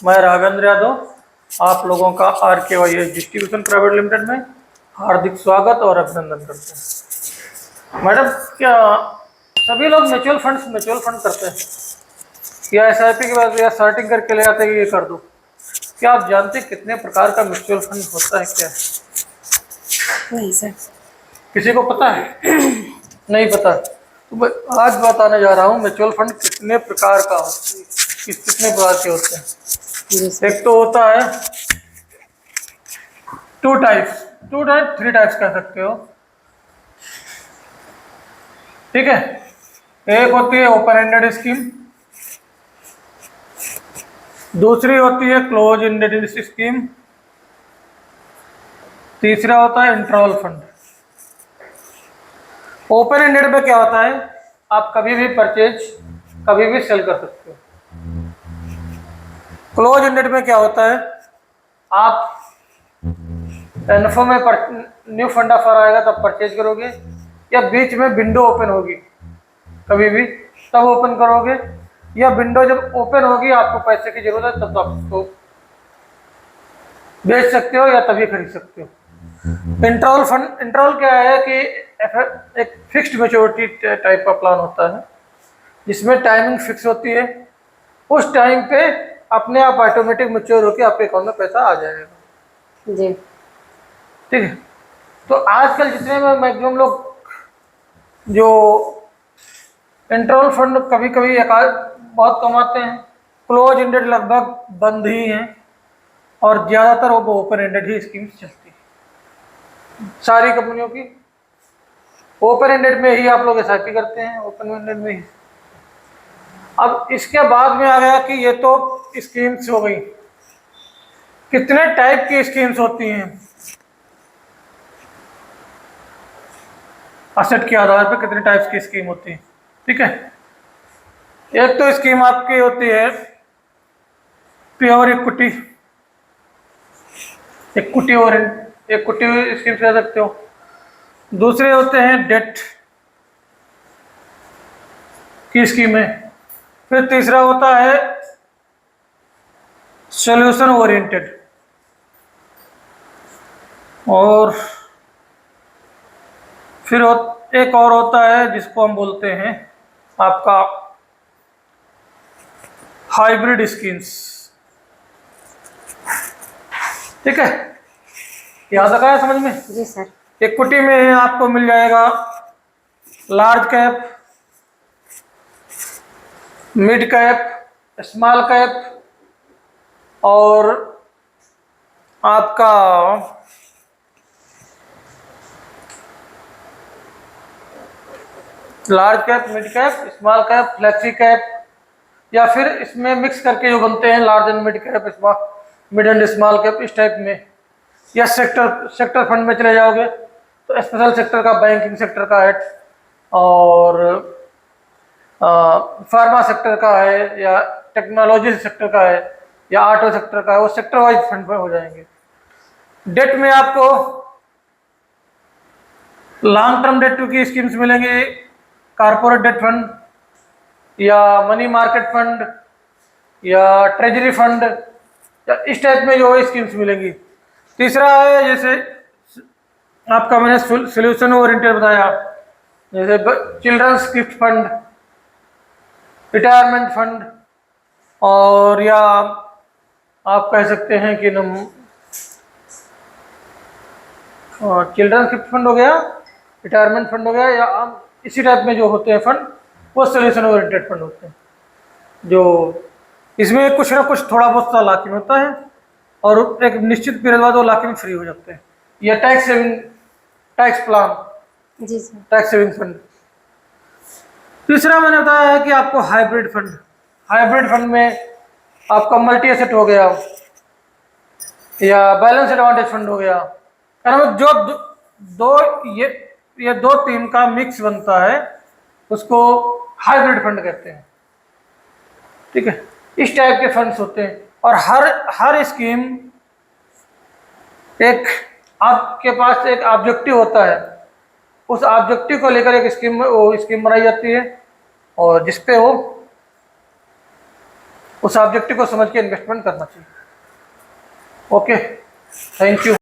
मैं राघवेंद्र यादव आप लोगों का RKYS डिस्ट्रीब्यूशन प्राइवेट लिमिटेड में हार्दिक स्वागत और अभिनंदन करते हैं। मैडम, क्या सभी लोग म्यूचुअल फंड करते हैं या SIP के बाद या स्टार्टिंग करके ले आते हैं ये कर दो? क्या आप जानते हैं कितने प्रकार का म्यूचुअल फंड होता है? क्या है? नहीं सर। किसी को पता है? नहीं पता। तो मैं आज बताने जा रहा हूँ म्यूचुअल फंड कितने प्रकार का होता है, कितने प्रकार के होते हैं। एक तो होता है थ्री टाइप्स कह सकते हो, ठीक है। एक होती है ओपन एंडेड स्कीम, दूसरी होती है क्लोज एंडेड स्कीम, तीसरा होता है इंटरवल फंड। ओपन एंडेड में क्या होता है, आप कभी भी परचेज कभी भी सेल कर सकते हो। क्लोज एंडेड में क्या होता है, आप एनएफओ में न्यू फंड ऑफर आएगा तब परचेज करोगे, या बीच में विंडो ओपन होगी कभी भी तब ओपन करोगे, या विंडो जब ओपन होगी आपको पैसे की जरूरत है तब आप उसको बेच सकते हो या तभी खरीद सकते हो। इंटरवल क्या है कि एक फिक्स्ड मैच्योरिटी टाइप का प्लान होता है जिसमें टाइमिंग फिक्स होती है, उस टाइम पे अपने आप ऑटोमेटिक मैच्योर होकर आपके अकाउंट में पैसा आ जाएगा जी। ठीक है। तो आजकल जितने में मैक्सिमम लोग जो इंटरवल फंड कभी कभी बहुत कमाते हैं, क्लोज एंडेड लगभग बंद ही हैं और ज़्यादातर वो ओपन एंडेड ही स्कीम्स चलती है सारी कंपनियों की। ओपन एंडेड में ही आप लोग SIP करते हैं, ओपन एंडेड में ही। अब इसके बाद में आ गया कि ये तो स्कीम्स हो गई, कितने टाइप की स्कीम्स होती हैं असेट के आधार पर, कितने टाइप्स की स्कीम होती है, ठीक है। एक तो स्कीम आपकी होती है प्योर इक्विटी और इक्विटी स्कीम कह सकते हो। दूसरे होते हैं डेट की स्कीमें। फिर तीसरा होता है सॉल्यूशन ओरिएंटेड, और फिर एक और होता है जिसको हम बोलते हैं आपका हाइब्रिड स्कीम्स, ठीक है। याद रखा है समझ में? जी सर। इक्विटी में आपको मिल जाएगा large cap, mid cap, small cap, और आपका large cap, mid cap, small cap, flexi cap, या फिर इसमें मिक्स करके जो बनते हैं large and mid cap, mid and small cap, इस टाइप में। या सेक्टर फंड में चले जाओगे तो स्पेशल सेक्टर का, बैंकिंग सेक्टर का है, और फार्मा सेक्टर का है, या टेक्नोलॉजी सेक्टर का है, या ऑटो सेक्टर का है, वो सेक्टर वाइज फंड में हो जाएंगे। डेट में आपको लॉन्ग टर्म डेट की स्कीम्स मिलेंगे, कारपोरेट डेट फंड, या मनी मार्केट फंड, या ट्रेजरी फंड, या इस टाइप में जो स्कीम्स मिलेंगी। तीसरा है जैसे आपका मैंने सोल्यूशन ओरिएंटेड बताया, जैसे children's gift fund, retirement fund, और या आप कह सकते हैं कि चिल्ड्रंस गिफ्ट फंड हो गया, रिटायरमेंट फंड हो गया, या इसी टाइप में जो होते हैं फंड वो सोल्यूशन ओरिएंटेड फंड होते हैं, जो इसमें कुछ ना कुछ थोड़ा बहुत सा लाख में होता है और एक निश्चित पीरियड बाद वो लाख में फ्री हो जाते हैं। या टैक्स प्लान, जी सर। Tax saving fund. तीसरा मैंने बताया है कि आपको हाइब्रिड फंड में आपका मल्टी एसेट हो गया या बैलेंस एडवांटेज फंड हो गया, जो ये दो टीम का मिक्स बनता है उसको हाइब्रिड फंड कहते हैं, ठीक है। इस टाइप के फंड्स होते हैं और हर स्कीम एक आपके पास एक ऑब्जेक्टिव होता है, उस ऑब्जेक्टिव को लेकर एक स्कीम बनाई जाती है और जिसपे वो उस ऑब्जेक्टिव को समझ के इन्वेस्टमेंट करना चाहिए। Okay, thank you.